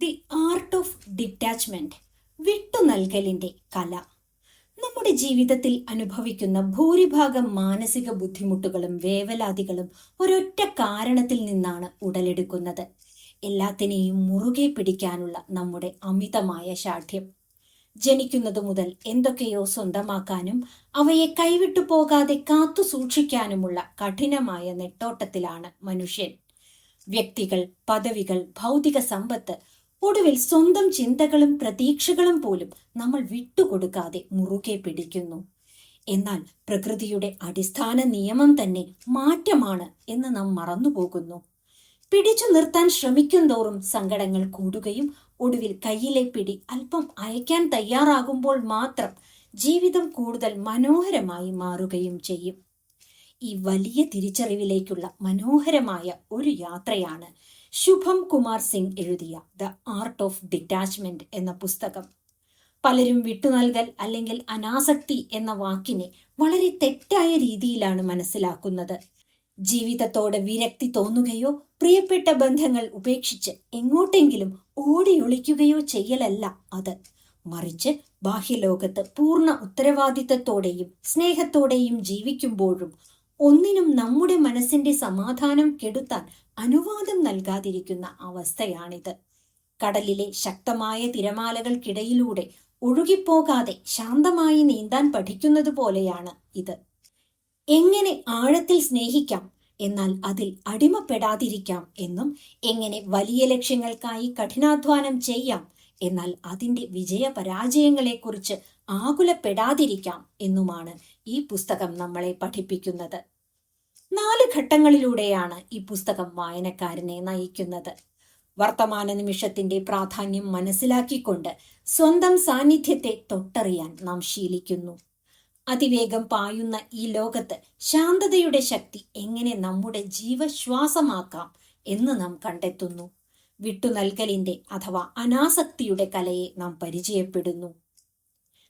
The art of detachment, വിട്ടുനൽകലിന്റെ കല. നമ്മുടെ ജീവിതത്തിൽ അനുഭവിക്കുന്ന ഭൂരിഭാഗം മാനസിക ബുദ്ധിമുട്ടുകളും വേവലാതികളും ഒരൊറ്റ കാരണത്തിൽ നിന്നാണ് ഉടലെടുക്കുന്നത്. എല്ലാത്തിനെയും മുറുകെ പിടിക്കാനുള്ള നമ്മുടെ അമിതമായ ശാഠ്യം. ജനിക്കുന്നതു മുതൽ എന്തൊക്കെയോ സ്വന്തമാക്കാനും അവയെ കൈവിട്ടു പോകാതെ കാത്തു സൂക്ഷിക്കാനുമുള്ള കഠിനമായ നെട്ടോട്ടത്തിലാണ് മനുഷ്യൻ. വ്യക്തികൾ, പദവികൾ, ഭൗതിക സമ്പത്ത്, ഒടുവിൽ സ്വന്തം ചിന്തകളും പ്രതീക്ഷകളും പോലും നമ്മൾ വിട്ടുകൊടുക്കാതെ മുറുകെ പിടിക്കുന്നു. എന്നാൽ പ്രകൃതിയുടെ അടിസ്ഥാന നിയമം തന്നെ മാറ്റമാണ് എന്ന് നാം മറന്നുപോകുന്നു. പിടിച്ചു നിർത്താൻ ശ്രമിക്കും തോറും സങ്കടങ്ങൾ കൂടുകയും ഒടുവിൽ കയ്യിലെ പിടി അല്പം അയക്കാൻ തയ്യാറാകുമ്പോൾ മാത്രം ജീവിതം കൂടുതൽ മനോഹരമായി മാറുകയും ചെയ്യും. ഈ വലിയ തിരിച്ചറിവിലേക്കുള്ള മനോഹരമായ ഒരു യാത്രയാണ് ശുഭം കുമാർ സിംഗ് എഴുതിയ ദ ആർട്ട് ഓഫ് ഡിറ്റാച്ച്മെന്റ് എന്ന പുസ്തകം. പലരും വിട്ടുനൽകൽ അല്ലെങ്കിൽ അനാസക്തി എന്ന വാക്കിനെ വളരെ തെറ്റായ രീതിയിലാണ് മനസ്സിലാക്കുന്നത്. ജീവിതത്തോട് വിരക്തി തോന്നുകയോ പ്രിയപ്പെട്ട ബന്ധങ്ങൾ ഉപേക്ഷിച്ച് എങ്ങോട്ടെങ്കിലും ഓടിയൊളിക്കുകയോ ചെയ്യലല്ല അത്. മറിച്ച് ബാഹ്യലോകത്ത് പൂർണ്ണ ഉത്തരവാദിത്തത്തോടെയും സ്നേഹത്തോടെയും ജീവിക്കുമ്പോഴും ഒന്നിനും നമ്മുടെ മനസ്സിന്റെ സമാധാനം കെടുത്താൻ അനുവാദം നൽകാതിരിക്കുന്ന അവസ്ഥയാണിത്. കടലിലെ ശക്തമായ തിരമാലകൾക്കിടയിലൂടെ ഒഴുകിപ്പോകാതെ ശാന്തമായി നീന്താൻ പഠിക്കുന്നത് പോലെയാണ് ഇത്. എങ്ങനെ ആഴത്തിൽ സ്നേഹിക്കാം, എന്നാൽ അതിൽ അടിമപ്പെടാതിരിക്കാം എന്നും, എങ്ങനെ വലിയ ലക്ഷ്യങ്ങൾക്കായി കഠിനാധ്വാനം ചെയ്യാം, എന്നാൽ അതിൻ്റെ വിജയപരാജയങ്ങളെക്കുറിച്ച് ആകുലപ്പെടാതിരിക്കാം എന്നുമാണ് ഈ പുസ്തകം നമ്മളെ പഠിപ്പിക്കുന്നത്. 4 ഘട്ടങ്ങളിലൂടെയാണ് ഈ പുസ്തകം വായനക്കാരനെ നയിക്കുന്നത്. വർത്തമാന നിമിഷത്തിന്റെ പ്രാധാന്യം മനസ്സിലാക്കിക്കൊണ്ട് സ്വന്തം സാന്നിധ്യത്തെ തൊട്ടറിയാൻ നാം ശീലിക്കുന്നു. അതിവേഗം പായുന്ന ഈ ലോകത്ത് ശാന്തതയുടെ ശക്തി എങ്ങനെ നമ്മുടെ ജീവശ്വാസമാക്കാം എന്ന് നാം കണ്ടെത്തുന്നു. വിട്ടുനൽകലിന്റെ അഥവാ അനാസക്തിയുടെ കലയെ നാം പരിചയപ്പെടുന്നു.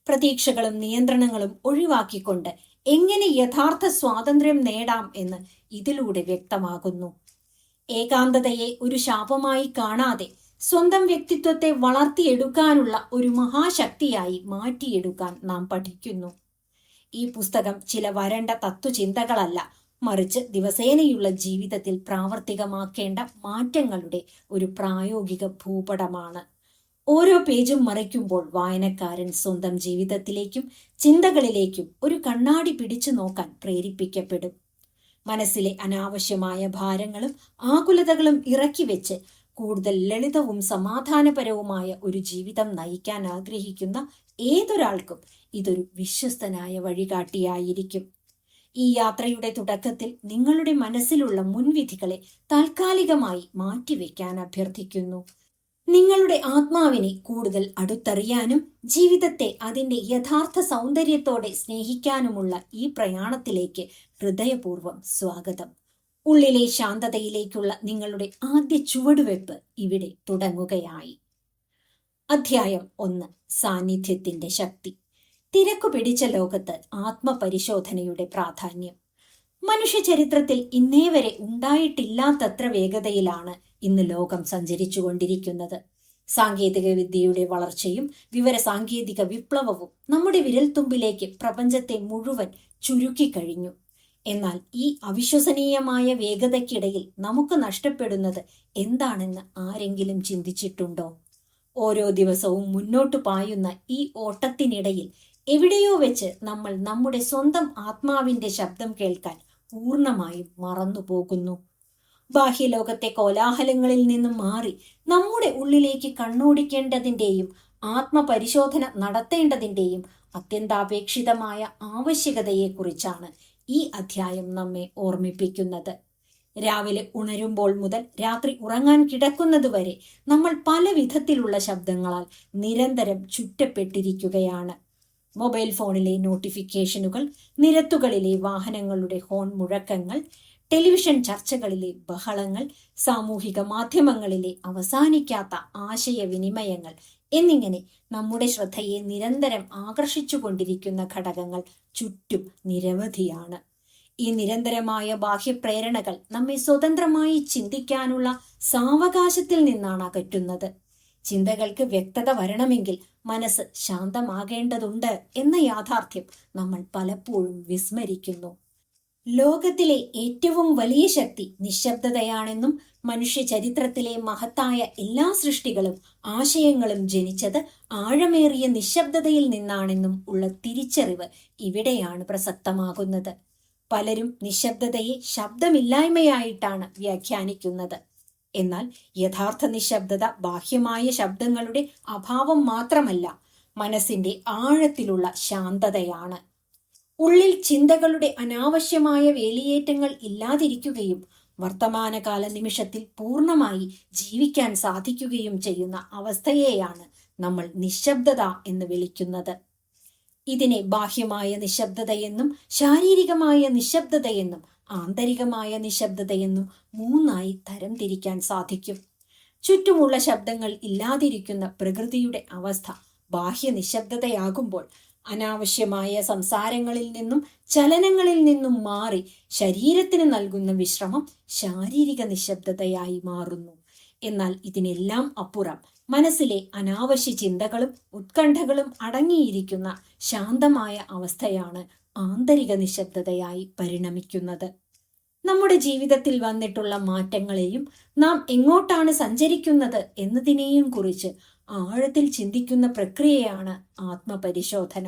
പ്രതീക്ഷകളും നിയന്ത്രണങ്ങളും ഒഴിവാക്കിക്കൊണ്ട് എങ്ങനെ യഥാർത്ഥ സ്വാതന്ത്ര്യം നേടാം എന്ന് ഇതിലൂടെ വ്യക്തമാകുന്നു. ഏകാന്തതയെ ഒരു ശാപമായി കാണാതെ സ്വന്തം വ്യക്തിത്വത്തെ വളർത്തിയെടുക്കാനുള്ള ഒരു മഹാശക്തിയായി മാറ്റിയെടുക്കാൻ നാം പഠിക്കുന്നു. ഈ പുസ്തകം ചില വരണ്ട തത്വചിന്തകളല്ല, മറിച്ച് ദിവസേനയുള്ള ജീവിതത്തിൽ പ്രാവർത്തികമാക്കേണ്ട മാറ്റങ്ങളുടെ ഒരു പ്രായോഗിക ഭൂപടമാണ്. ഓരോ പേജും മറിക്കുമ്പോൾ വായനക്കാരൻ സ്വന്തം ജീവിതത്തിലേക്കും ചിന്തകളിലേക്കും ഒരു കണ്ണാടി പിടിച്ചു നോക്കാൻ പ്രേരിപ്പിക്കപ്പെടും. മനസ്സിലെ അനാവശ്യമായ ഭാരങ്ങളും ആകുലതകളും ഇറക്കി വെച്ച് കൂടുതൽ ലളിതവും സമാധാനപരവുമായ ഒരു ജീവിതം നയിക്കാൻ ആഗ്രഹിക്കുന്ന ഏതൊരാൾക്കും ഇതൊരു വിശ്വസ്തനായ വഴികാട്ടിയായിരിക്കും. ഈ യാത്രയുടെ തുടക്കത്തിൽ നിങ്ങളുടെ മനസ്സിലുള്ള മുൻവിധികളെ താൽക്കാലികമായി മാറ്റിവെക്കാൻ അഭ്യർത്ഥിക്കുന്നു. നിങ്ങളുടെ ആത്മാവിനെ കൂടുതൽ അടുത്തറിയാനും ജീവിതത്തെ അതിൻ്റെ യഥാർത്ഥ സൗന്ദര്യത്തോടെ സ്നേഹിക്കാനുമുള്ള ഈ പ്രയാണത്തിലേക്ക് ഹൃദയപൂർവ്വം സ്വാഗതം. ഉള്ളിലെ ശാന്തതയിലേക്കുള്ള നിങ്ങളുടെ ആദ്യ ചുവടുവെപ്പ് ഇവിടെ തുടങ്ങുകയായി. അധ്യായം 1: സാന്നിധ്യത്തിന്റെ ശക്തി. തിരക്കു പിടിച്ച ലോകത്ത് ആത്മപരിശോധനയുടെ പ്രാധാന്യം. മനുഷ്യ ചരിത്രത്തിൽ ഇന്നേ വരെ ഉണ്ടായിട്ടില്ലാത്തത്ര വേഗതയിലാണ് ഇന്ന് ലോകം സഞ്ചരിച്ചുകൊണ്ടിരിക്കുന്നത്. സാങ്കേതിക വിദ്യയുടെ വളർച്ചയും വിവര സാങ്കേതിക വിപ്ലവവും നമ്മുടെ വിരൽത്തുമ്പിലേക്ക് പ്രപഞ്ചത്തെ മുഴുവൻ ചുരുക്കിക്കഴിഞ്ഞു. എന്നാൽ ഈ അവിശ്വസനീയമായ വേഗതയ്ക്കിടയിൽ നമുക്ക് നഷ്ടപ്പെടുന്നത് എന്താണെന്ന് ആരെങ്കിലും ചിന്തിച്ചിട്ടുണ്ടോ? ഓരോ ദിവസവും മുന്നോട്ടു പായുന്ന ഈ ഓട്ടത്തിനിടയിൽ എവിടെയോ വെച്ച് നമ്മൾ നമ്മുടെ സ്വന്തം ആത്മാവിന്റെ ശബ്ദം കേൾക്കാൻ പൂർണ്ണമായും മറന്നുപോകുന്നു. ബാഹ്യലോകത്തെ കോലാഹലങ്ങളിൽ നിന്നും മാറി നമ്മുടെ ഉള്ളിലേക്ക് കണ്ണോടിക്കേണ്ടതിൻ്റെയും ആത്മപരിശോധന നടത്തേണ്ടതിൻ്റെയും അത്യന്താപേക്ഷിതമായ ആവശ്യകതയെക്കുറിച്ചാണ് ഈ അധ്യായം നമ്മെ ഓർമ്മിപ്പിക്കുന്നത്. രാവിലെ ഉണരുമ്പോൾ മുതൽ രാത്രി ഉറങ്ങാൻ കിടക്കുന്നതുവരെ നമ്മൾ പല വിധത്തിലുള്ള ശബ്ദങ്ങളാൽ നിരന്തരം ചുറ്റപ്പെട്ടിരിക്കുകയാണ്. മൊബൈൽ ഫോണിലെ നോട്ടിഫിക്കേഷനുകൾ, നിരത്തുകളിലെ വാഹനങ്ങളുടെ ഹോൺ മുഴക്കങ്ങൾ, ടെലിവിഷൻ ചർച്ചകളിലെ ബഹളങ്ങൾ, സാമൂഹിക മാധ്യമങ്ങളിലെ അവസാനിക്കാത്ത ആശയവിനിമയങ്ങൾ എന്നിങ്ങനെ നമ്മുടെ ശ്രദ്ധയെ നിരന്തരം ആകർഷിച്ചുകൊണ്ടിരിക്കുന്ന ഘടകങ്ങൾ ചുറ്റും നിരവധിയാണ്. ഈ നിരന്തരമായ ബാഹ്യപ്രേരണകൾ നമ്മെ സ്വതന്ത്രമായി ചിന്തിക്കാനുള്ള സാവകാശത്തിൽ നിന്നാണ് അകറ്റുന്നത്. ചിന്തകൾക്ക് വ്യക്തത വരണമെങ്കിൽ മനസ്സ് ശാന്തമാകേണ്ടതുണ്ട് എന്ന യാഥാർത്ഥ്യം നമ്മൾ പലപ്പോഴും വിസ്മരിക്കുന്നു. ലോകത്തിലെ ഏറ്റവും വലിയ ശക്തി നിശബ്ദതയാണെന്നും മനുഷ്യ ചരിത്രത്തിലെ മഹത്തായ എല്ലാ സൃഷ്ടികളും ആശയങ്ങളും ജനിച്ചത് ആഴമേറിയ നിശബ്ദതയിൽ നിന്നാണെന്നും ഉള്ള തിരിച്ചറിവ് ഇവിടെയാണ് പ്രസക്തമാകുന്നത്. പലരും നിശബ്ദതയെ ശബ്ദമില്ലായ്മയായിട്ടാണ് വ്യാഖ്യാനിക്കുന്നത്. എന്നാൽ യഥാർത്ഥ നിശബ്ദത ബാഹ്യമായ ശബ്ദങ്ങളുടെ അഭാവം മാത്രമല്ല, മനസ്സിന്റെ ആഴത്തിലുള്ള ശാന്തതയാണ്. ഉള്ളിൽ ചിന്തകളുടെ അനാവശ്യമായ വേലിയേറ്റങ്ങൾ ഇല്ലാതിരിക്കുകയും വർത്തമാനകാല നിമിഷത്തിൽ പൂർണ്ണമായി ജീവിക്കാൻ സാധിക്കുകയും ചെയ്യുന്ന അവസ്ഥയെയാണ് നമ്മൾ നിശബ്ദത എന്ന് വിളിക്കുന്നത്. ഇതിനെ ബാഹ്യമായ നിശബ്ദതയെന്നും ശാരീരികമായ നിശബ്ദതയെന്നും ആന്തരികമായ നിശബ്ദതയെന്നും മൂന്നായി തരംതിരിക്കാൻ സാധിക്കും. ചുറ്റുമുള്ള ശബ്ദങ്ങൾ ഇല്ലാതിരിക്കുന്ന പ്രകൃതിയുടെ അവസ്ഥ ബാഹ്യ നിശബ്ദതയാകുമ്പോൾ അനാവശ്യമായ സംസാരങ്ങളിൽ നിന്നും ചലനങ്ങളിൽ നിന്നും മാറി ശരീരത്തിന് നൽകുന്ന വിശ്രമം ശാരീരിക നിശബ്ദതയായി മാറുന്നു. എന്നാൽ ഇതിനെല്ലാം അപ്പുറം മനസ്സിലെ അനാവശ്യ ചിന്തകളും ഉത്കണ്ഠകളും അടങ്ങിയിരിക്കുന്ന ശാന്തമായ അവസ്ഥയാണ് ആന്തരിക നിശബ്ദതയായി പരിണമിക്കുന്നത്. നമ്മുടെ ജീവിതത്തിൽ വന്നിട്ടുള്ള മാറ്റങ്ങളെയും നാം എങ്ങോട്ടാണ് സഞ്ചരിക്കുന്നത് എന്നതിനെയും കുറിച്ച് ആഴത്തിൽ ചിന്തിക്കുന്ന പ്രക്രിയയാണ് ആത്മപരിശോധന.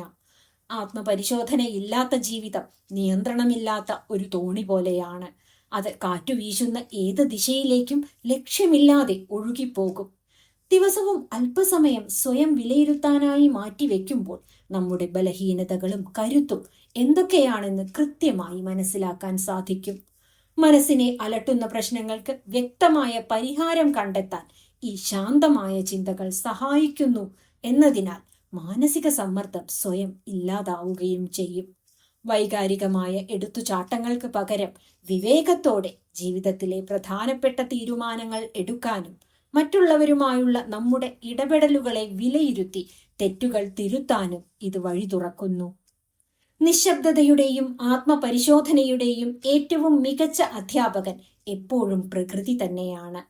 ആത്മപരിശോധനയില്ലാത്ത ജീവിതം നിയന്ത്രണമില്ലാത്ത ഒരു തോണി പോലെയാണ്. അത് കാറ്റുവീശുന്ന ഏത് ദിശയിലേക്കും ലക്ഷ്യമില്ലാതെ ഒഴുകിപ്പോകും. ദിവസവും അല്പസമയം സ്വയം വിലയിരുത്താനായി മാറ്റിവെക്കുമ്പോൾ നമ്മുടെ ബലഹീനതകളും കരുത്തും എന്തൊക്കെയാണെന്ന് കൃത്യമായി മനസ്സിലാക്കാൻ സാധിക്കും. മനസ്സിനെ അലട്ടുന്ന പ്രശ്നങ്ങൾക്ക് വ്യക്തമായ പരിഹാരം കണ്ടെത്താൻ ഈ ശാന്തമായ ചിന്തകൾ സഹായിക്കുന്നു എന്നതിനാൽ മാനസിക സമ്മർദ്ദം സ്വയം ഇല്ലാതാവുകയും ചെയ്യും. വൈകാരികമായ എടുത്തുചാട്ടങ്ങൾക്ക് പകരം വിവേകത്തോടെ ജീവിതത്തിലെ പ്രധാനപ്പെട്ട തീരുമാനങ്ങൾ എടുക്കാനും മറ്റുള്ളവരുമായുള്ള നമ്മുടെ ഇടപെടലുകളെ വിലയിരുത്തി തെറ്റുകൾ തിരുത്താനും ഇത് വഴി തുറക്കുന്നു. നിശബ്ദതയുടെയും ആത്മപരിശോധനയുടെയും ഏറ്റവും മികച്ച അധ്യാപകൻ എപ്പോഴും പ്രകൃതി തന്നെയാണ്.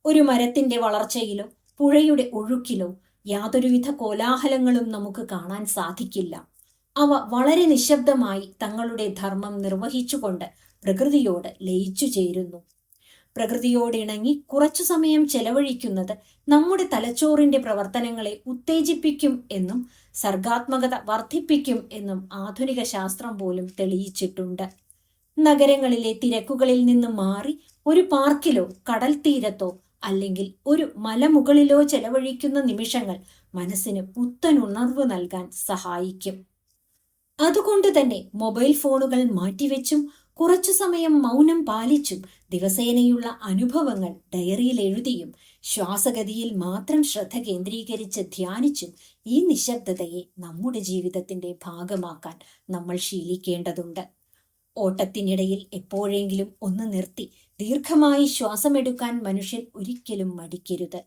ഒരു മരത്തിന്റെ വളർച്ചയിലോ പുഴയുടെ ഒഴുക്കിലോ യാതൊരുവിധ കോലാഹലങ്ങളും നമുക്ക് കാണാൻ സാധിക്കില്ല. അവ വളരെ നിശബ്ദമായി തങ്ങളുടെ ധർമ്മം നിർവഹിച്ചുകൊണ്ട് പ്രകൃതിയോട് ലയിച്ചു ചേരുന്നു. പ്രകൃതിയോടിണങ്ങി കുറച്ചു സമയം ചെലവഴിക്കുന്നത് നമ്മുടെ തലച്ചോറിന്റെ പ്രവർത്തനങ്ങളെ ഉത്തേജിപ്പിക്കും എന്നും സർഗാത്മകത വർദ്ധിപ്പിക്കും എന്നും ആധുനിക ശാസ്ത്രം പോലും തെളിയിച്ചിട്ടുണ്ട്. നഗരങ്ങളിലെ തിരക്കുകളിൽ നിന്ന് മാറി ഒരു പാർക്കിലോ കടൽ തീരത്തോ അല്ലെങ്കിൽ ഒരു മലമുകളിലോ ചെലവഴിക്കുന്ന നിമിഷങ്ങൾ മനസ്സിന് പുത്തൻ ഉണർവ് നൽകാൻ സഹായിക്കും. അതുകൊണ്ട് തന്നെ മൊബൈൽ ഫോണുകൾ മാറ്റിവെച്ചും കുറച്ചു സമയം മൗനം പാലിച്ചും ദിവസേനയുള്ള അനുഭവങ്ങൾ ഡയറിയിൽ എഴുതിയും ശ്വാസഗതിയിൽ മാത്രം ശ്രദ്ധ കേന്ദ്രീകരിച്ച് ധ്യാനിച്ചും ഈ നിശബ്ദതയെ നമ്മുടെ ജീവിതത്തിന്റെ ഭാഗമാക്കാൻ നമ്മൾ ശീലിക്കേണ്ടതുണ്ട്. ഓട്ടത്തിനിടയിൽ എപ്പോഴെങ്കിലും ഒന്ന് നിർത്തി ദീർഘമായി ശ്വാസമെടുക്കാൻ മനുഷ്യൻ ഒരിക്കലും മടിക്കരുത്.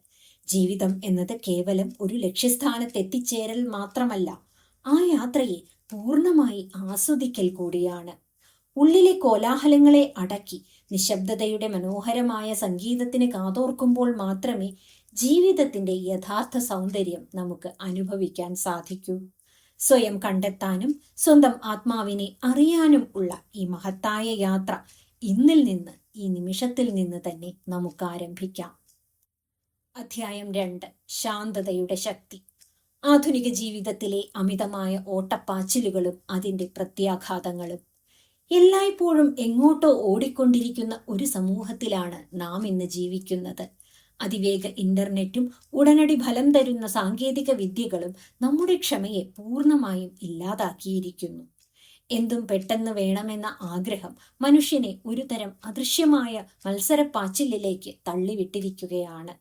ജീവിതം എന്നത് കേവലം ഒരു ലക്ഷ്യസ്ഥാനത്തെത്തിച്ചേരൽ മാത്രമല്ല, ആ യാത്രയെ പൂർണ്ണമായി ആസ്വദിക്കൽ കൂടിയാണ്. ഉള്ളിലെ കോലാഹലങ്ങളെ അടക്കി നിശബ്ദതയുടെ മനോഹരമായ സംഗീതത്തിന് കാതോർക്കുമ്പോൾ മാത്രമേ ജീവിതത്തിന്റെ യഥാർത്ഥ സൗന്ദര്യം നമുക്ക് അനുഭവിക്കാൻ സാധിക്കൂ. സ്വയം കണ്ടെത്താനും സ്വന്തം ആത്മാവിനെ അറിയാനും ഉള്ള ഈ മഹത്തായ യാത്ര ഇന്നിൽ നിന്ന്, ഈ നിമിഷത്തിൽ നിന്ന് തന്നെ നമുക്ക് ആരംഭിക്കാം. അധ്യായം 2: ശാന്തതയുടെ ശക്തി. ആധുനിക ജീവിതത്തിലെ അമിതമായ ഓട്ടപ്പാച്ചിലുകളും അതിന്റെ പ്രത്യാഘാതങ്ങളും. എല്ലായ്പ്പോഴും എങ്ങോട്ടോ ഓടിക്കൊണ്ടിരിക്കുന്ന ഒരു സമൂഹത്തിലാണ് നാം ഇന്ന് ജീവിക്കുന്നത്. അതിവേഗ ഇന്റർനെറ്റും ഉടനടി ഫലം തരുന്ന സാങ്കേതിക വിദ്യകളും നമ്മുടെ ക്ഷമയെ പൂർണ്ണമായും ഇല്ലാതാക്കിയിരിക്കുന്നു. എന്തും പെട്ടെന്ന് വേണമെന്ന ആഗ്രഹം മനുഷ്യനെ ഒരുതരം അദൃശ്യമായ മത്സരപ്പാച്ചിലിലേക്ക് തള്ളിവിട്ടിരിക്കുകയാണ്.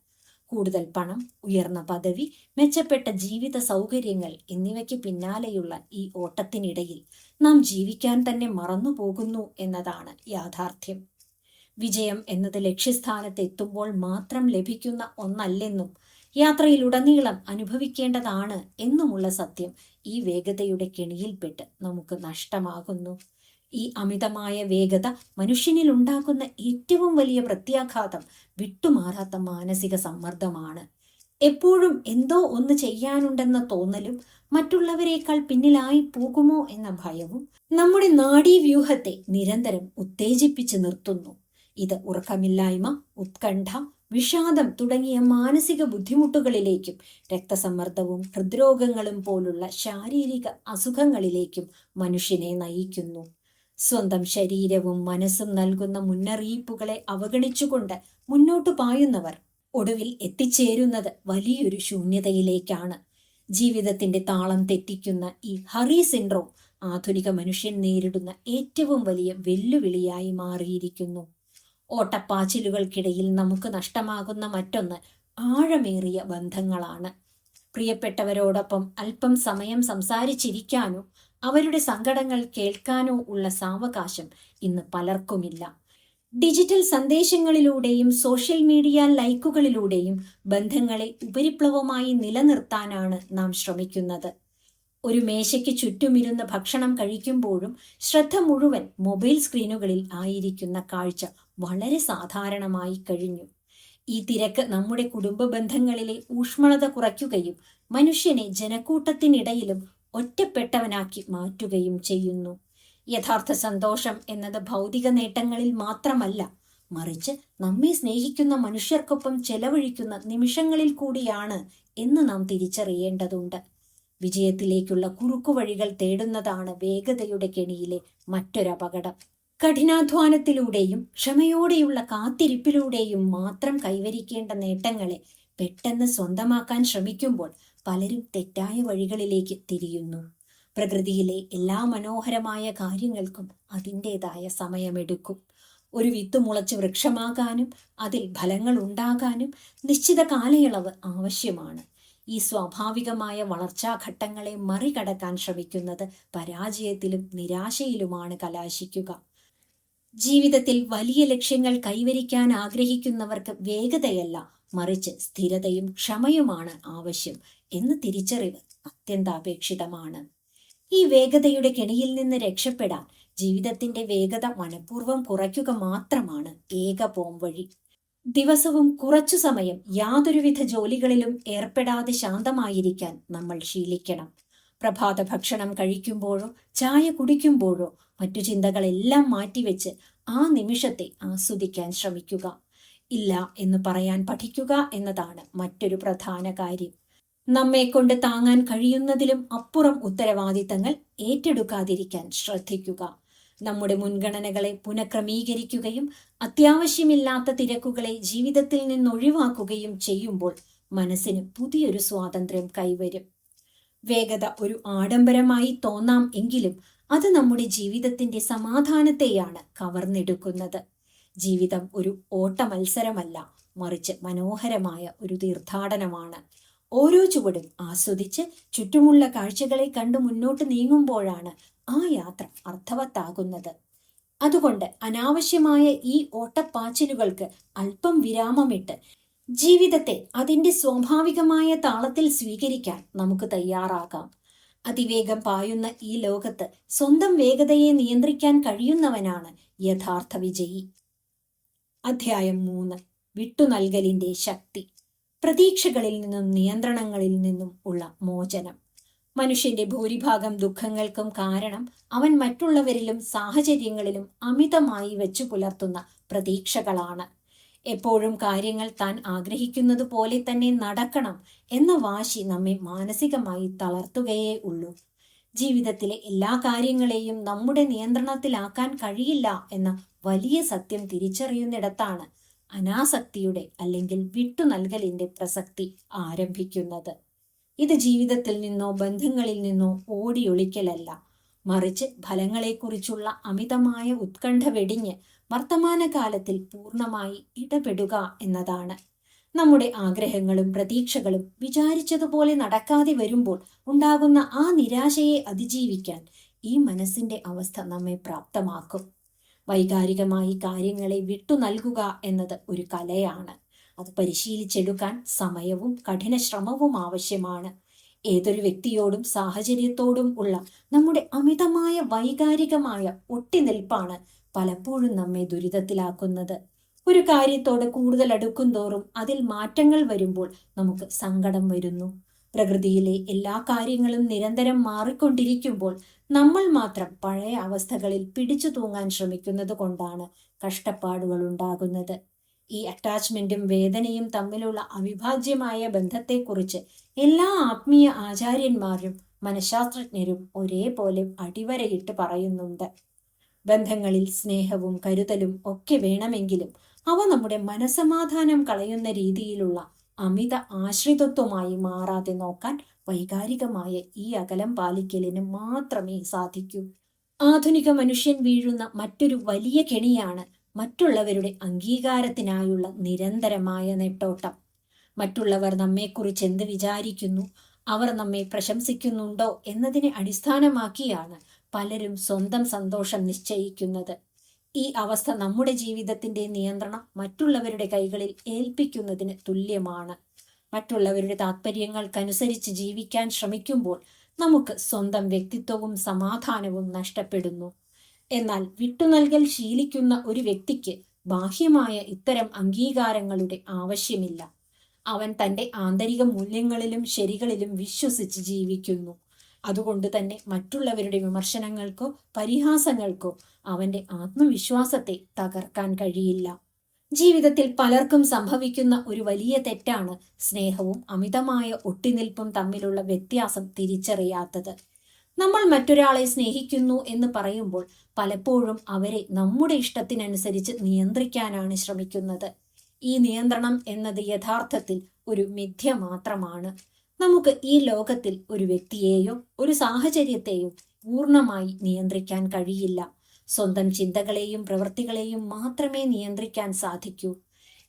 കൂടുതൽ പണം, ഉയർന്ന പദവി, മെച്ചപ്പെട്ട ജീവിത സൗകര്യങ്ങൾ എന്നിവയ്ക്ക് പിന്നാലെയുള്ള ഈ ഓട്ടത്തിനിടയിൽ നാം ജീവിക്കാൻ തന്നെ മറന്നുപോകുന്നു എന്നതാണ് യാഥാർത്ഥ്യം. വിജയം എന്നത് ലക്ഷ്യസ്ഥാനത്ത് എത്തുമ്പോൾ മാത്രം ലഭിക്കുന്ന ഒന്നല്ലെന്നും യാത്രയിലുടനീളം അനുഭവിക്കേണ്ടതാണ് എന്നുമുള്ള സത്യം ഈ വേഗതയുടെ കെണിയിൽപ്പെട്ട് നമുക്ക് നഷ്ടമാകുന്നു. ഈ അമിതമായ വേഗത മനുഷ്യനിൽ ഉണ്ടാക്കുന്ന ഏറ്റവും വലിയ പ്രത്യാഘാതം വിട്ടുമാറാത്ത മാനസിക സമ്മർദ്ദമാണ്. എപ്പോഴും എന്തോ ഒന്ന് ചെയ്യാനുണ്ടെന്ന തോന്നലും മറ്റുള്ളവരെക്കാൾ പിന്നിലായി പോകുമോ എന്ന ഭയവും നമ്മുടെ നാഡീവ്യൂഹത്തെ നിരന്തരം ഉത്തേജിപ്പിച്ച് നിർത്തുന്നു. ഇത് ഉറക്കമില്ലായ്മ, ഉത്കണ്ഠ, വിഷാദം തുടങ്ങിയ മാനസിക ബുദ്ധിമുട്ടുകളിലേക്കും രക്തസമ്മർദ്ദവും ഹൃദ്രോഗങ്ങളും പോലുള്ള ശാരീരിക അസുഖങ്ങളിലേക്കും മനുഷ്യനെ നയിക്കുന്നു. സ്വന്തം ശരീരവും മനസ്സും നൽകുന്ന മുന്നറിയിപ്പുകളെ അവഗണിച്ചുകൊണ്ട് മുന്നോട്ടു പായുന്നവർ ഒടുവിൽ എത്തിച്ചേരുന്നത് വലിയൊരു ശൂന്യതയിലേക്കാണ്. ജീവിതത്തിന്റെ താളം തെറ്റിക്കുന്ന ഈ ഹറി സിൻഡ്രോം ആധുനിക മനുഷ്യൻ നേരിടുന്ന ഏറ്റവും വലിയ വെല്ലുവിളിയായി മാറിയിരിക്കുന്നു. ഓട്ടപ്പാച്ചിലുകൾക്കിടയിൽ നമുക്ക് നഷ്ടമാകുന്ന മറ്റൊന്ന് ആഴമേറിയ ബന്ധങ്ങളാണ്. പ്രിയപ്പെട്ടവരോടൊപ്പം അല്പം സമയം സംസാരിച്ചിരിക്കാനോ അവരുടെ സങ്കടങ്ങൾ കേൾക്കാനോ ഉള്ള സാവകാശം ഇന്ന് പലർക്കുമില്ല. ഡിജിറ്റൽ സന്ദേശങ്ങളിലൂടെയും സോഷ്യൽ മീഡിയ ലൈക്കുകളിലൂടെയും ബന്ധങ്ങളെ ഉപരിപ്ലവമായി നിലനിർത്താനാണ് നാം ശ്രമിക്കുന്നത്. ഒരു മേശയ്ക്ക് ചുറ്റുമിരുന്ന് ഭക്ഷണം കഴിക്കുമ്പോഴും ശ്രദ്ധ മുഴുവൻ മൊബൈൽ സ്ക്രീനുകളിൽ ആയിരിക്കുന്ന കാഴ്ച വളരെ സാധാരണമായി കഴിഞ്ഞു. ഈ തിരക്ക് നമ്മുടെ കുടുംബ ബന്ധങ്ങളിലെ ഊഷ്മളത കുറയ്ക്കുകയും മനുഷ്യനെ ജനക്കൂട്ടത്തിനിടയിലും ഒറ്റപ്പെട്ടവനാക്കി മാറ്റുകയും ചെയ്യുന്നു. യഥാർത്ഥ സന്തോഷം എന്നത് ഭൗതിക നേട്ടങ്ങളിൽ മാത്രമല്ല, മറിച്ച് നമ്മെ സ്നേഹിക്കുന്ന മനുഷ്യർക്കൊപ്പം ചെലവഴിക്കുന്ന നിമിഷങ്ങളിൽ കൂടിയാണ് എന്ന് നാം തിരിച്ചറിയേണ്ടതുണ്ട്. വിജയത്തിലേക്കുള്ള കുറുക്കുവഴികൾ തേടുന്നതാണ് വേഗതയുടെ കെണിയിലെ മറ്റൊരപകടം. കഠിനാധ്വാനത്തിലൂടെയും ക്ഷമയോടെയുള്ള കാത്തിരിപ്പിലൂടെയും മാത്രം കൈവരിക്കേണ്ട നേട്ടങ്ങളെ പെട്ടെന്ന് സ്വന്തമാക്കാൻ ശ്രമിക്കുമ്പോൾ പലരും തെറ്റായ വഴികളിലേക്ക് തിരിയുന്നു. പ്രകൃതിയിലെ എല്ലാ മനോഹരമായ കാര്യങ്ങൾക്കും അതിൻ്റെതായ സമയമെടുക്കും. ഒരു വിത്ത് മുളച്ച് വൃക്ഷമാകാനും അതിൽ ഫലങ്ങൾ ഉണ്ടാകാനും നിശ്ചിത കാലയളവ് ആവശ്യമാണ്. ഈ സ്വാഭാവികമായ വളർച്ചാഘട്ടങ്ങളെ മറികടക്കാൻ ശ്രമിക്കുന്നത് പരാജയത്തിലും നിരാശയിലുമാണ് കലാശിക്കുക. ജീവിതത്തിൽ വലിയ ലക്ഷ്യങ്ങൾ കൈവരിക്കാൻ ആഗ്രഹിക്കുന്നവർക്ക് വേഗതയല്ല, മറിച്ച് സ്ഥിരതയും ക്ഷമയുമാണ് ആവശ്യം എന്ന തിരിച്ചറിവ് അത്യന്താപേക്ഷിതമാണ്. ഈ വേഗതയുടെ കെണിയിൽ നിന്ന് രക്ഷപ്പെടാൻ ജീവിതത്തിന്റെ വേഗത മനഃപൂർവ്വം കുറയ്ക്കുക മാത്രമാണ് ഏക പോംവഴി. ദിവസവും കുറച്ചു സമയം യാതൊരുവിധ ജോലികളിലും ഏർപ്പെടാതെ ശാന്തമായിരിക്കാൻ നമ്മൾ ശീലിക്കണം. പ്രഭാത ഭക്ഷണം കഴിക്കുമ്പോഴോ ചായ കുടിക്കുമ്പോഴോ മറ്റു ചിന്തകളെല്ലാം മാറ്റിവെച്ച് ആ നിമിഷത്തെ ആസ്വദിക്കാൻ ശ്രമിക്കുക. ഇല്ല എന്ന് പറയാൻ പഠിക്കുക എന്നതാണ് മറ്റൊരു പ്രധാന കാര്യം. നമ്മെ കൊണ്ട് താങ്ങാൻ കഴിയുന്നതിലും അപ്പുറം ഉത്തരവാദിത്തങ്ങൾ ഏറ്റെടുക്കാതിരിക്കാൻ ശ്രദ്ധിക്കുക. നമ്മുടെ മുൻഗണനകളെ പുനഃക്രമീകരിക്കുകയും അത്യാവശ്യമില്ലാത്ത തിരക്കുകളെ ജീവിതത്തിൽ നിന്നൊഴിവാക്കുകയും ചെയ്യുമ്പോൾ മനസ്സിന് പുതിയൊരു സ്വാതന്ത്ര്യം കൈവരും. വേഗത ഒരു ആഡംബരമായി തോന്നാം എങ്കിലും അത് നമ്മുടെ ജീവിതത്തിന്റെ സമാധാനത്തെയാണ് കവർന്നെടുക്കുന്നത്. ജീവിതം ഒരു ഓട്ട മത്സരമല്ല, മറിച്ച് മനോഹരമായ ഒരു തീർത്ഥാടനമാണ്. ഓരോ ചുവടും ആസ്വദിച്ച് ചുറ്റുമുള്ള കാഴ്ചകളെ കണ്ടു മുന്നോട്ട് നീങ്ങുമ്പോഴാണ് ആ യാത്ര അർത്ഥവത്താകുന്നത്. അതുകൊണ്ട് അനാവശ്യമായ ഈ ഓട്ടപ്പാച്ചിലുകൾക്ക് അല്പം വിരാമമിട്ട് ജീവിതത്തെ അതിന്റെ സ്വാഭാവികമായ താളത്തിൽ സ്വീകരിക്കാൻ നമുക്ക് തയ്യാറാകാം. അതിവേഗം പായുന്ന ഈ ലോകത്ത് സ്വന്തം വേഗതയെ നിയന്ത്രിക്കാൻ കഴിയുന്നവനാണ് യഥാർത്ഥ വിജയി. അധ്യായം 3. വിട്ടുനൽകലിന്റെ ശക്തി. പ്രതീക്ഷകളിൽ നിന്നും നിയന്ത്രണങ്ങളിൽ നിന്നും ഉള്ള മോചനം. മനുഷ്യന്റെ ഭൂരിഭാഗം ദുഃഖങ്ങൾക്കും കാരണം അവൻ മറ്റുള്ളവരിലും സാഹചര്യങ്ങളിലും അമിതമായി വെച്ചു പുലർത്തുന്ന പ്രതീക്ഷകളാണ്. എപ്പോഴും കാര്യങ്ങൾ താൻ ആഗ്രഹിക്കുന്നത് പോലെ തന്നെ നടക്കണം എന്ന വാശി നമ്മെ മാനസികമായി തളർത്തുകയേ ഉള്ളൂ. ജീവിതത്തിലെ എല്ലാ കാര്യങ്ങളെയും നമ്മുടെ നിയന്ത്രണത്തിലാക്കാൻ കഴിയില്ല എന്ന വലിയ സത്യം തിരിച്ചറിയുന്നിടത്താണ് അനാസക്തിയുടെ അല്ലെങ്കിൽ വിട്ടുനൽകലിന്റെ പ്രസക്തി ആരംഭിക്കുന്നത്. ഇത് ജീവിതത്തിൽ നിന്നോ ബന്ധങ്ങളിൽ നിന്നോ ഓടിയൊളിക്കലല്ല, മറിച്ച് ഫലങ്ങളെക്കുറിച്ചുള്ള അമിതമായ ഉത്കണ്ഠ വെടിഞ്ഞ് വർത്തമാനകാലത്തിൽ പൂർണ്ണമായി ഇടപെടുക എന്നതാണ്. നമ്മുടെ ആഗ്രഹങ്ങളും പ്രതീക്ഷകളും വിചാരിച്ചതുപോലെ നടക്കാതെ വരുമ്പോൾ ഉണ്ടാകുന്ന ആ നിരാശയെ അതിജീവിക്കാൻ ഈ മനസ്സിന്റെ അവസ്ഥ നമ്മെ പ്രാപ്തമാക്കും. വൈകാരികമായി കാര്യങ്ങളെ വിട്ടു നൽകുക എന്നത് ഒരു കലയാണ്. അത് പരിശീലിച്ചെടുക്കാൻ സമയവും കഠിന ശ്രമവും ആവശ്യമാണ്. ഏതൊരു വ്യക്തിയോടും സാഹചര്യത്തോടും ഉള്ള നമ്മുടെ അമിതമായ വൈകാരികമായ ഒട്ടിനിൽപ്പാണ് പലപ്പോഴും നമ്മെ ദുരിതത്തിലാക്കുന്നത്. ഒരു കാര്യത്തോട് കൂടുതൽ അടുക്കും തോറും അതിൽ മാറ്റങ്ങൾ വരുമ്പോൾ നമുക്ക് സങ്കടം വരുന്നു. പ്രകൃതിയിലെ എല്ലാ കാര്യങ്ങളും നിരന്തരം മാറിക്കൊണ്ടിരിക്കുമ്പോൾ നമ്മൾ മാത്രം പഴയ അവസ്ഥകളിൽ പിടിച്ചു തൂങ്ങാൻ ശ്രമിക്കുന്നത് കൊണ്ടാണ് കഷ്ടപ്പാടുകൾ ഉണ്ടാകുന്നത്. ഈ അറ്റാച്ച്മെന്റും വേദനയും തമ്മിലുള്ള അവിഭാജ്യമായ ബന്ധത്തെക്കുറിച്ച് എല്ലാ ആത്മീയ ആചാര്യന്മാരും മനഃശാസ്ത്രജ്ഞരും ഒരേപോലെ അടിവരയിട്ട് പറയുന്നുണ്ട്. ബന്ധങ്ങളിൽ സ്നേഹവും കരുതലും ഒക്കെ വേണമെങ്കിലും അവ നമ്മുടെ മനസമാധാനം കളയുന്ന രീതിയിലുള്ള അമിത ആശ്രിതത്വമായി മാറാതെ നോക്കാൻ വൈകാരികമായ ഈ അകലം പാലിക്കലിന് മാത്രമേ സാധിക്കൂ. ആധുനിക മനുഷ്യൻ വീഴുന്ന മറ്റൊരു വലിയ കെണിയാണ് മറ്റുള്ളവരുടെ അംഗീകാരത്തിനായുള്ള നിരന്തരമായ നെട്ടോട്ടം. മറ്റുള്ളവർ നമ്മെക്കുറിച്ച് എന്ത് വിചാരിക്കുന്നു, അവർ നമ്മെ പ്രശംസിക്കുന്നുണ്ടോ എന്നതിനെ അടിസ്ഥാനമാക്കിയാണ് പലരും സ്വന്തം സന്തോഷം നിശ്ചയിക്കുന്നത്. ഈ അവസ്ഥ നമ്മുടെ ജീവിതത്തിന്റെ നിയന്ത്രണം മറ്റുള്ളവരുടെ കൈകളിൽ ഏൽപ്പിക്കുന്നതിന് തുല്യമാണ്. മറ്റുള്ളവരുടെ താല്പര്യങ്ങൾക്കനുസരിച്ച് ജീവിക്കാൻ ശ്രമിക്കുമ്പോൾ നമുക്ക് സ്വന്തം വ്യക്തിത്വവും സമാധാനവും നഷ്ടപ്പെടുന്നു. എന്നാൽ വിട്ടുനൽകൽ ശീലിക്കുന്ന ഒരു വ്യക്തിക്ക് ബാഹ്യമായ ഇത്തരം അംഗീകാരങ്ങളുടെ ആവശ്യമില്ല. അവൻ തന്റെ ആന്തരിക മൂല്യങ്ങളിലും ശരികളിലും വിശ്വസിച്ച് ജീവിക്കുന്നു. അതുകൊണ്ട് തന്നെ മറ്റുള്ളവരുടെ വിമർശനങ്ങൾക്കോ പരിഹാസങ്ങൾക്കോ അവന്റെ ആത്മവിശ്വാസത്തെ തകർക്കാൻ കഴിയില്ല. ജീവിതത്തിൽ പലർക്കും സംഭവിക്കുന്ന ഒരു വലിയ തെറ്റാണ് സ്നേഹവും അമിതമായ ഒട്ടിനിൽപ്പും തമ്മിലുള്ള വ്യത്യാസം തിരിച്ചറിയാത്തത്. നമ്മൾ മറ്റൊരാളെ സ്നേഹിക്കുന്നു എന്ന് പറയുമ്പോൾ പലപ്പോഴും അവരെ നമ്മുടെ ഇഷ്ടത്തിനനുസരിച്ച് നിയന്ത്രിക്കാനാണ് ശ്രമിക്കുന്നത്. ഈ നിയന്ത്രണം എന്നത് യഥാർത്ഥത്തിൽ ഒരു മിഥ്യ മാത്രമാണ്. നമുക്ക് ഈ ലോകത്തിൽ ഒരു വ്യക്തിയെയോ ഒരു സാഹചര്യത്തെയോ പൂർണ്ണമായി നിയന്ത്രിക്കാൻ കഴിയില്ല. സ്വന്തം ചിന്തകളെയും പ്രവൃത്തികളെയും മാത്രമേ നിയന്ത്രിക്കാൻ സാധിക്കൂ.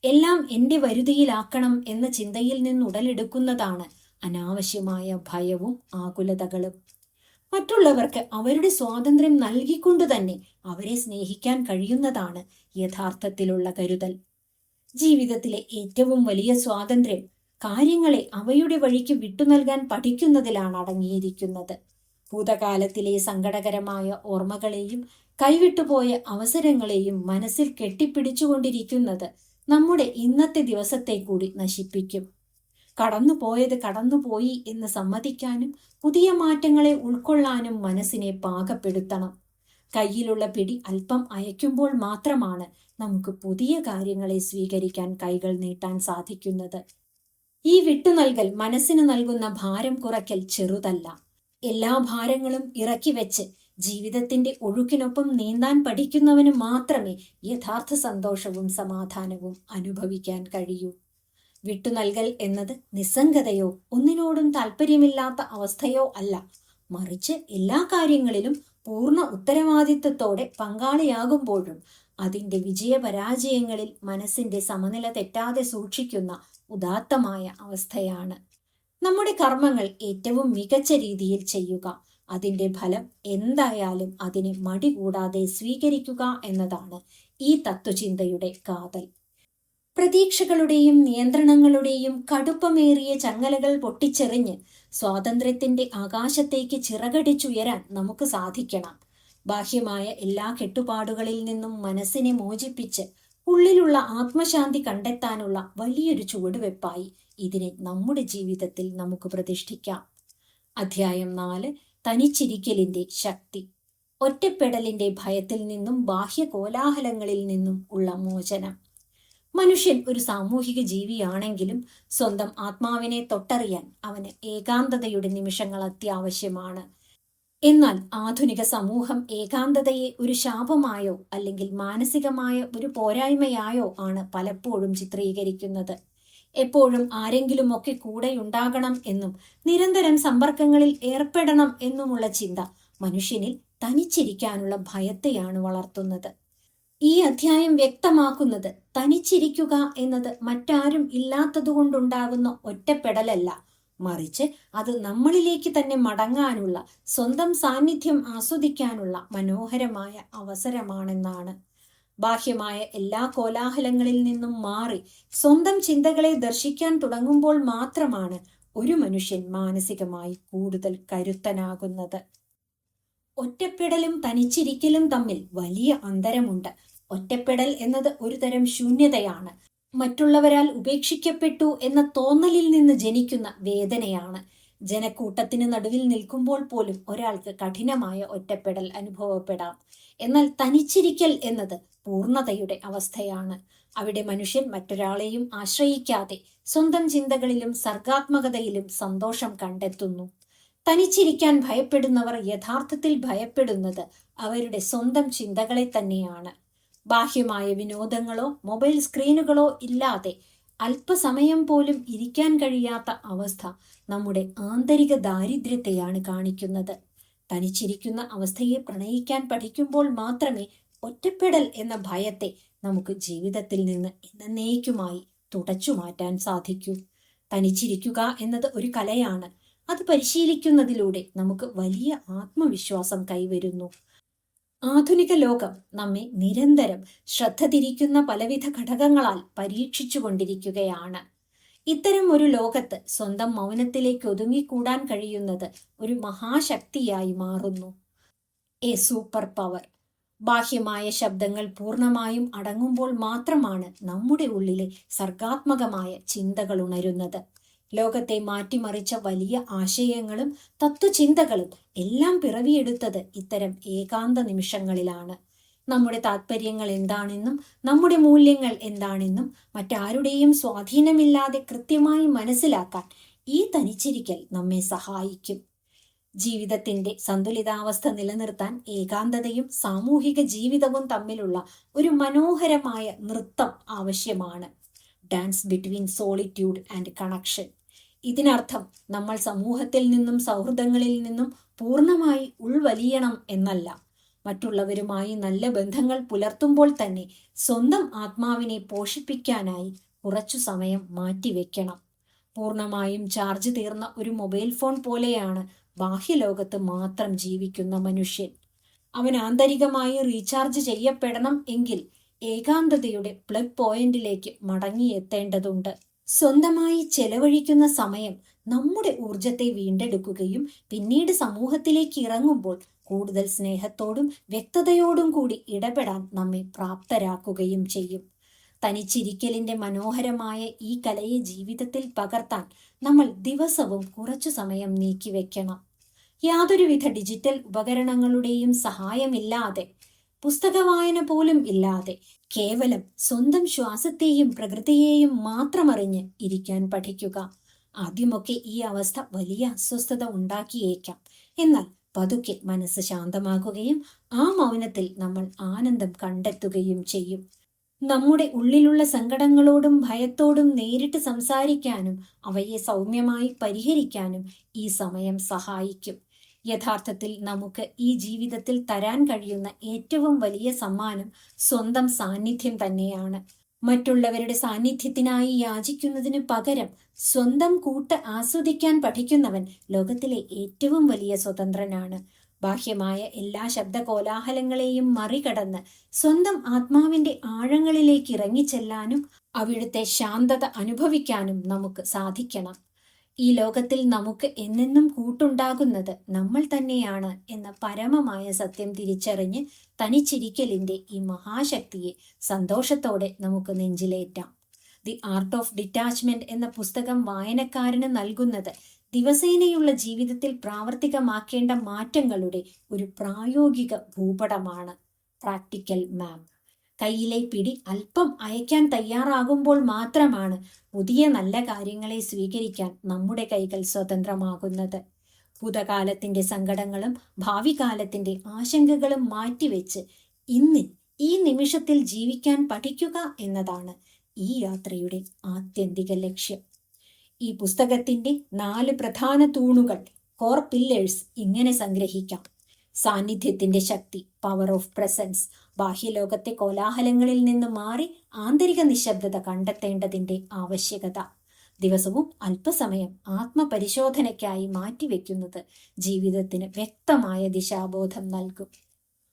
എല്ലാം എൻ്റെ വരുതിയിലാക്കണം എന്ന ചിന്തയിൽ നിന്ന് ഉടലെടുക്കുന്നതാണ് അനാവശ്യമായ ഭയവും ആകുലതകളും. മറ്റുള്ളവർക്ക് അവരുടെ സ്വാതന്ത്ര്യം നൽകിക്കൊണ്ട് തന്നെ അവരെ സ്നേഹിക്കാൻ കഴിയുന്നതാണ് യഥാർത്ഥത്തിലുള്ള കരുതൽ. ജീവിതത്തിലെ ഏറ്റവും വലിയ സ്വാതന്ത്ര്യം കാര്യങ്ങളെ അവയുടെ വഴിക്ക് വിട്ടുനൽകാൻ പഠിക്കുന്നതിലാണ് അടങ്ങിയിരിക്കുന്നത്. ഭൂതകാലത്തിലെ സങ്കടകരമായ ഓർമ്മകളെയും കൈവിട്ടുപോയ അവസരങ്ങളെയും മനസ്സിൽ കെട്ടിപ്പിടിച്ചുകൊണ്ടിരിക്കുന്നത് നമ്മുടെ ഇന്നത്തെ ദിവസത്തെ കൂടി നശിപ്പിക്കും. കടന്നുപോയത് കടന്നുപോയി എന്ന് സമ്മതിക്കാനും പുതിയ മാറ്റങ്ങളെ ഉൾക്കൊള്ളാനും മനസ്സിനെ പാകപ്പെടുത്തണം. കയ്യിലുള്ള പിടി അല്പം അയക്കുമ്പോൾ മാത്രമാണ് നമുക്ക് പുതിയ കാര്യങ്ങളെ സ്വീകരിക്കാൻ കൈകൾ നീട്ടാൻ സാധിക്കുന്നത്. ഈ വിട്ടുനൽകൽ മനസ്സിന് നൽകുന്ന ഭാരം കുറയ്ക്കൽ ചെറുതല്ല. എല്ലാ ഭാരങ്ങളും ഇറക്കി വെച്ച് ജീവിതത്തിന്റെ ഒഴുക്കിനൊപ്പം നീന്താൻ പഠിക്കുന്നവന് മാത്രമേ യഥാർത്ഥ സന്തോഷവും സമാധാനവും അനുഭവിക്കാൻ കഴിയൂ. വിട്ടുനൽകൽ എന്നത് നിസ്സംഗതയോ ഒന്നിനോടും താല്പര്യമില്ലാത്ത അവസ്ഥയോ അല്ല. മറിച്ച് എല്ലാ കാര്യങ്ങളിലും പൂർണ്ണ ഉത്തരവാദിത്വത്തോടെ പങ്കാളിയാകുമ്പോഴും അതിന്റെ വിജയപരാജയങ്ങളിൽ മനസ്സിന്റെ സമനില തെറ്റാതെ സൂക്ഷിക്കുന്ന ഉദാത്തമായ അവസ്ഥയാണ്. നമ്മുടെ കർമ്മങ്ങൾ ഏറ്റവും മികച്ച രീതിയിൽ ചെയ്യുക, അതിന്റെ ഫലം എന്തായാലും അതിനെ മടി കൂടാതെ സ്വീകരിക്കുക എന്നതാണ് ഈ തത്വചിന്തയുടെ കാതൽ. പ്രതീക്ഷകളുടെയും നിയന്ത്രണങ്ങളുടെയും കടുപ്പമേറിയ ചങ്ങലകൾ പൊട്ടിച്ചെറിഞ്ഞ് സ്വാതന്ത്ര്യത്തിന്റെ ആകാശത്തേക്ക് ചിറകടിച്ചുയരാൻ നമുക്ക് സാധിക്കണം. ബാഹ്യമായ എല്ലാ കെട്ടുപാടുകളിൽ നിന്നും മനസ്സിനെ മോചിപ്പിച്ച് ഉള്ളിലുള്ള ആത്മശാന്തി കണ്ടെത്താനുള്ള വലിയൊരു ചുവടുവെപ്പായി ഇതിനെ നമ്മുടെ ജീവിതത്തിൽ നമുക്ക് പ്രതിഷ്ഠിക്കാം. അധ്യായം 4: തനിച്ചിരിക്കലിന്റെ ശക്തി. ഒറ്റപ്പെടലിന്റെ ഭയത്തിൽ നിന്നും ബാഹ്യ കോലാഹലങ്ങളിൽ നിന്നും ഉള്ള മോചനം. മനുഷ്യൻ ഒരു സാമൂഹിക ജീവിയാണെങ്കിലും സ്വന്തം ആത്മാവിനെ തൊട്ടറിയാൻ അവന് ഏകാന്തതയുടെ നിമിഷങ്ങൾ അത്യാവശ്യമാണ്. എന്നാൽ ആധുനിക സമൂഹം ഏകാന്തതയെ ഒരു ശാപമായോ അല്ലെങ്കിൽ മാനസികമായ ഒരു പോരായ്മയായോ ആണ് പലപ്പോഴും ചിത്രീകരിക്കുന്നത്. എപ്പോഴും ആരെങ്കിലുമൊക്കെ കൂടെയുണ്ടാകണം എന്നും നിരന്തരം സമ്പർക്കങ്ങളിൽ ഏർപ്പെടണം എന്നുമുള്ള ചിന്ത മനുഷ്യനിൽ തനിച്ചിരിക്കാനുള്ള ഭയത്തെയാണ് വളർത്തുന്നത്. ഈ അധ്യായം വ്യക്തമാക്കുന്നത് തനിച്ചിരിക്കുക എന്നത് മറ്റാരും ഇല്ലാത്തതുകൊണ്ടുണ്ടാകുന്ന ഒറ്റപ്പെടലല്ല, മറിച്ച് അത് നമ്മളിലേക്ക് തന്നെ മടങ്ങാനുള്ള, സ്വന്തം സാന്നിധ്യം ആസ്വദിക്കാനുള്ള മനോഹരമായ അവസരമാണെന്നാണ്. ബാഹ്യമായ എല്ലാ കോലാഹലങ്ങളിൽ നിന്നും മാറി സ്വന്തം ചിന്തകളെ ദർശിക്കാൻ തുടങ്ങുമ്പോൾ മാത്രമാണ് ഒരു മനുഷ്യൻ മാനസികമായി കൂടുതൽ കരുത്തനാകുന്നത്. ഒറ്റപ്പെടലും തനിച്ചിരിക്കലും തമ്മിൽ വലിയ അന്തരമുണ്ട്. ഒറ്റപ്പെടൽ എന്നത് ഒരു തരം ശൂന്യതയാണ്. മറ്റുള്ളവരാൽ ഉപേക്ഷിക്കപ്പെട്ടു എന്ന തോന്നലിൽ നിന്ന് ജനിക്കുന്ന വേദനയാണ്. ജനക്കൂട്ടത്തിന് നടുവിൽ നിൽക്കുമ്പോൾ പോലും ഒരാൾക്ക് കഠിനമായ ഒറ്റപ്പെടൽ അനുഭവപ്പെടാം. എന്നാൽ തനിച്ചിരിക്കൽ എന്നത് പൂർണ്ണതയുടെ അവസ്ഥയാണ്. അവിടെ മനുഷ്യൻ മറ്റൊരാളെയും ആശ്രയിക്കാതെ സ്വന്തം ചിന്തകളിലും സർഗാത്മകതയിലും സന്തോഷം കണ്ടെത്തുന്നു. തനിച്ചിരിക്കാൻ ഭയപ്പെടുന്നവർ യഥാർത്ഥത്തിൽ ഭയപ്പെടുന്നത് അവരുടെ സ്വന്തം ചിന്തകളെ തന്നെയാണ്. ബാഹ്യമായ വിനോദങ്ങളോ മൊബൈൽ സ്ക്രീനുകളോ ഇല്ലാതെ അല്പസമയം പോലും ഇരിക്കാൻ കഴിയാത്ത അവസ്ഥ നമ്മുടെ ആന്തരിക ദാരിദ്ര്യത്തെയാണ് കാണിക്കുന്നത്. തനിച്ചിരിക്കുന്ന അവസ്ഥയെ പ്രണയിക്കാൻ പഠിക്കുമ്പോൾ മാത്രമേ ഒറ്റപ്പെടൽ എന്ന ഭയത്തെ നമുക്ക് ജീവിതത്തിൽ നിന്ന് എന്നേക്കുമായി തുടച്ചു മാറ്റാൻ സാധിക്കൂ. തനിച്ചിരിക്കുക എന്നത് ഒരു കലയാണ്. അത് പരിശീലിക്കുന്നതിലൂടെ നമുക്ക് വലിയ ആത്മവിശ്വാസം കൈവരുന്നു. ആധുനിക ലോകം നമ്മെ നിരന്തരം ശ്രദ്ധ തിരിക്കുന്ന പലവിധ ഘടകങ്ങളാൽ പരീക്ഷിച്ചു കൊണ്ടിരിക്കുകയാണ്. ഇത്തരം ഒരു ലോകത്ത് സ്വന്തം മൗനത്തിലേക്ക് ഒതുങ്ങിക്കൂടാൻ കഴിയുന്നത് ഒരു മഹാശക്തിയായി മാറുന്നു. A super power. ബാഹ്യമായ ശബ്ദങ്ങൾ പൂർണ്ണമായും അടങ്ങുമ്പോൾ മാത്രമാണ് നമ്മുടെ ഉള്ളിലെ സർഗാത്മകമായ ചിന്തകൾ ഉണരുന്നത്. ലോകത്തെ മാറ്റിമറിച്ച വലിയ ആശയങ്ങളും തത്വചിന്തകളും എല്ലാം പിറവിയെടുത്തത് ഇത്തരം ഏകാന്ത നിമിഷങ്ങളിലാണ്. നമ്മുടെ താല്പര്യങ്ങൾ എന്താണെന്നും നമ്മുടെ മൂല്യങ്ങൾ എന്താണെന്നും മറ്റാരുടെയും സ്വാധീനമില്ലാതെ കൃത്യമായി മനസ്സിലാക്കാൻ ഈ തനിച്ചിരിക്കൽ നമ്മെ സഹായിക്കും. ജീവിതത്തിന്റെ സന്തുലിതാവസ്ഥ നിലനിർത്താൻ ഏകാന്തതയും സാമൂഹിക ജീവിതവും തമ്മിലുള്ള ഒരു മനോഹരമായ നൃത്തം ആവശ്യമാണ്. Dance between solitude and connection. ഇതിനർത്ഥം നമ്മൾ സമൂഹത്തിൽ നിന്നും സൗഹൃദങ്ങളിൽ നിന്നും പൂർണ്ണമായി ഉൾവലിയണം എന്നല്ല. മറ്റുള്ളവരുമായി നല്ല ബന്ധങ്ങൾ പുലർത്തുമ്പോൾ തന്നെ സ്വന്തം ആത്മാവിനെ പോഷിപ്പിക്കാനായി കുറച്ചു സമയം മാറ്റിവെക്കണം. പൂർണ്ണമായും ചാർജ് തീർന്ന ഒരു മൊബൈൽ ഫോൺ പോലെയാണ് ബാഹ്യലോകത്ത് മാത്രം ജീവിക്കുന്ന മനുഷ്യൻ. അവൻ ആന്തരികമായി റീചാർജ് ചെയ്യപ്പെടണം എങ്കിൽ ഏകാന്തതയുടെ പ്ലഗ് പോയിന്റിലേക്ക് മടങ്ങിയെത്തേണ്ടതുണ്ട്. സ്വന്തമായി ചെലവഴിക്കുന്ന സമയം നമ്മുടെ ഊർജത്തെ വീണ്ടെടുക്കുകയും പിന്നീട് സമൂഹത്തിലേക്ക് ഇറങ്ങുമ്പോൾ കൂടുതൽ സ്നേഹത്തോടും വ്യക്തതയോടും കൂടി ഇടപെടാൻ നമ്മെ പ്രാപ്തരാക്കുകയും ചെയ്യും. തനിച്ചിരിക്കലിന്റെ മനോഹരമായ ഈ കലയെ ജീവിതത്തിൽ പകർത്താൻ നമ്മൾ ദിവസവും കുറച്ചു സമയം നീക്കിവെക്കണം. യാതൊരുവിധ ഡിജിറ്റൽ ഉപകരണങ്ങളുടെയും സഹായമില്ലാതെ, പുസ്തകവായന പോലും ഇല്ലാതെ കേവലം സ്വന്തം ശ്വാസത്തെയും പ്രകൃതിയെയും മാത്രമറിഞ്ഞ് ഇരിക്കാൻ പഠിക്കുക. ആദ്യമൊക്കെ ഈ അവസ്ഥ വലിയ അസ്വസ്ഥത ഉണ്ടാക്കിയേക്കാം. എന്നാൽ പതുക്കെ മനസ്സ് ശാന്തമാകുകയും ആ മൗനത്തിൽ നമ്മൾ ആനന്ദം കണ്ടെത്തുകയും ചെയ്യും. നമ്മുടെ ഉള്ളിലുള്ള സങ്കടങ്ങളോടും ഭയത്തോടും നേരിട്ട് സംസാരിക്കാനും അവയെ സൗമ്യമായി പരിഹരിക്കാനും ഈ സമയം സഹായിക്കും. യഥാർത്ഥത്തിൽ നമുക്ക് ഈ ജീവിതത്തിൽ തരാൻ കഴിയുന്ന ഏറ്റവും വലിയ സമ്മാനം സ്വന്തം സാന്നിധ്യം തന്നെയാണ്. മറ്റുള്ളവരുടെ സാന്നിധ്യത്തിനായി യാചിക്കുന്നതിന് പകരം സ്വന്തം കൂട്ട് ആസ്വദിക്കാൻ പഠിക്കുന്നവൻ ലോകത്തിലെ ഏറ്റവും വലിയ സ്വതന്ത്രനാണ്. ബാഹ്യമായ എല്ലാ ശബ്ദകോലാഹലങ്ങളെയും മറികടന്ന് സ്വന്തം ആത്മാവിന്റെ ആഴങ്ങളിലേക്ക് ഇറങ്ങിച്ചെല്ലാനും അവിടുത്തെ ശാന്തത അനുഭവിക്കാനും നമുക്ക് സാധിക്കണം. ഈ ലോകത്തിൽ നമുക്ക് എന്നെന്നും കൂട്ടുണ്ടാകുന്നത് നമ്മൾ തന്നെയാണ് എന്ന പരമമായ സത്യം തിരിച്ചറിഞ്ഞ് തനിച്ചിരിക്കലിന്റെ ഈ മഹാശക്തിയെ സന്തോഷത്തോടെ നമുക്ക് നെഞ്ചിലേറ്റാം. ദി ആർട്ട് ഓഫ് ഡിറ്റാച്ച്മെന്റ് എന്ന പുസ്തകം വായനക്കാരന് നൽകുന്നത് ദിവസേനയുള്ള ജീവിതത്തിൽ പ്രാവർത്തികമാക്കേണ്ട മാറ്റങ്ങളുടെ ഒരു പ്രായോഗിക ഭൂപടമാണ്, പ്രാക്ടിക്കൽ മാപ്പ്. കയ്യിലെ പിടി അല്പം അയക്കാൻ തയ്യാറാകുമ്പോൾ മാത്രമാണ് പുതിയ നല്ല കാര്യങ്ങളെ സ്വീകരിക്കാൻ നമ്മുടെ കൈകൾ സ്വതന്ത്രമാകുന്നത്. ഭൂതകാലത്തിന്റെ സങ്കടങ്ങളും ഭാവി കാലത്തിന്റെ ആശങ്കകളും മാറ്റിവെച്ച് ഇന്ന് ഈ നിമിഷത്തിൽ ജീവിക്കാൻ പഠിക്കുക എന്നതാണ് ഈ യാത്രയുടെ ആത്യന്തിക ലക്ഷ്യം. ഈ പുസ്തകത്തിന്റെ 4 പ്രധാന തൂണുകൾ, കോർ പില്ലേഴ്സ്, ഇങ്ങനെ സംഗ്രഹിക്കാം. സാന്നിധ്യത്തിന്റെ ശക്തി, പവർ ഓഫ് പ്രസൻസ്. ബാഹ്യലോകത്തെ കോലാഹലങ്ങളിൽ നിന്ന് മാറി ആന്തരിക നിശബ്ദത കണ്ടെത്തേണ്ടതിന്റെ ആവശ്യകത. ദിവസവും അല്പസമയം ആത്മപരിശോധനയ്ക്കായി മാറ്റിവെക്കുന്നത് ജീവിതത്തിന് വ്യക്തമായ ദിശാബോധം നൽകും.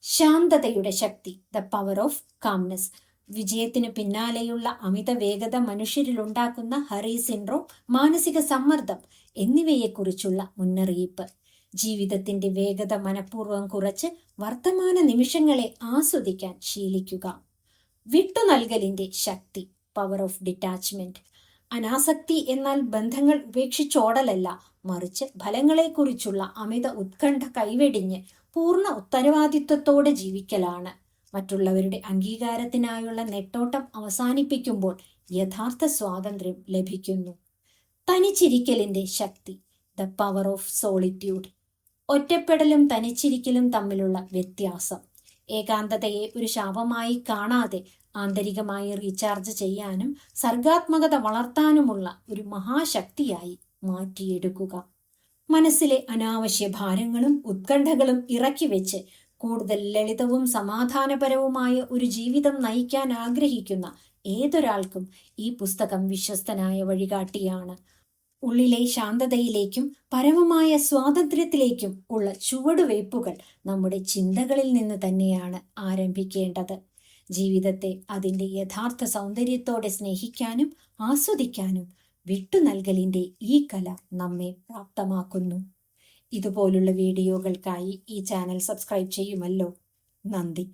ശാന്തതയുടെ ശക്തി, ദ പവർ ഓഫ് കാംനെസ്. വിജയത്തിന് പിന്നാലെയുള്ള അമിത വേഗത മനുഷ്യരിലുണ്ടാക്കുന്ന ഹറി സിൻഡ്രോം, മാനസിക സമ്മർദ്ദം എന്നിവയെക്കുറിച്ചുള്ള മുന്നറിയിപ്പ്. ജീവിതത്തിന്റെ വേഗത മനഃപൂർവ്വം കുറച്ച് വർത്തമാന നിമിഷങ്ങളെ ആസ്വദിക്കാൻ ശീലിക്കുക. വിട്ടുനൽകലിന്റെ ശക്തി, പവർ ഓഫ് ഡിറ്റാച്ച്മെന്റ്. അനാസക്തി എന്നാൽ ബന്ധങ്ങൾ ഉപേക്ഷിച്ചോടലല്ല, മറിച്ച് ഫലങ്ങളെക്കുറിച്ചുള്ള അമിത ഉത്കണ്ഠ കൈവെടിഞ്ഞ് പൂർണ്ണ ഉത്തരവാദിത്വത്തോടെ ജീവിക്കലാണ്. മറ്റുള്ളവരുടെ അംഗീകാരത്തിനായുള്ള നെട്ടോട്ടം അവസാനിപ്പിക്കുമ്പോൾ യഥാർത്ഥ സ്വാതന്ത്ര്യം ലഭിക്കുന്നു. തനിച്ചിരിക്കലിന്റെ ശക്തി, ദ പവർ ഓഫ് സോളിറ്റ്യൂഡ്. ഒറ്റപ്പെടലും തനിച്ചിരിക്കലും തമ്മിലുള്ള വ്യത്യാസം. ഏകാന്തതയെ ഒരു ശാപമായി കാണാതെ ആന്തരികമായി റീചാർജ് ചെയ്യാനും സർഗാത്മകത വളർത്താനുമുള്ള ഒരു മഹാശക്തിയായി മാറ്റിയെടുക്കുക. മനസ്സിലെ അനാവശ്യ ഭാരങ്ങളും ഉത്കണ്ഠകളും ഇറക്കി വെച്ച് കൂടുതൽ ലളിതവും സമാധാനപരവുമായ ഒരു ജീവിതം നയിക്കാൻ ആഗ്രഹിക്കുന്ന ഏതൊരാൾക്കും ഈ പുസ്തകം വിശ്വസ്തനായ വഴികാട്ടിയാണ്. ഉള്ളിലെ ശാന്തതയിലേക്കും പരമമായ സ്വാതന്ത്ര്യത്തിലേക്കും ഉള്ള ചുവടുവയ്പ്പുകൾ നമ്മുടെ ചിന്തകളിൽ നിന്ന് തന്നെയാണ് ആരംഭിക്കേണ്ടത്. ജീവിതത്തെ അതിൻ്റെ യഥാർത്ഥ സൗന്ദര്യത്തോടെ സ്നേഹിക്കാനും ആസ്വദിക്കാനും വിട്ടുനൽകലിൻ്റെ ഈ കല നമ്മെ പ്രാപ്തമാക്കുന്നു. ഇതുപോലുള്ള വീഡിയോകൾക്കായി ഈ ചാനൽ സബ്സ്ക്രൈബ് ചെയ്യുമല്ലോ. നന്ദി.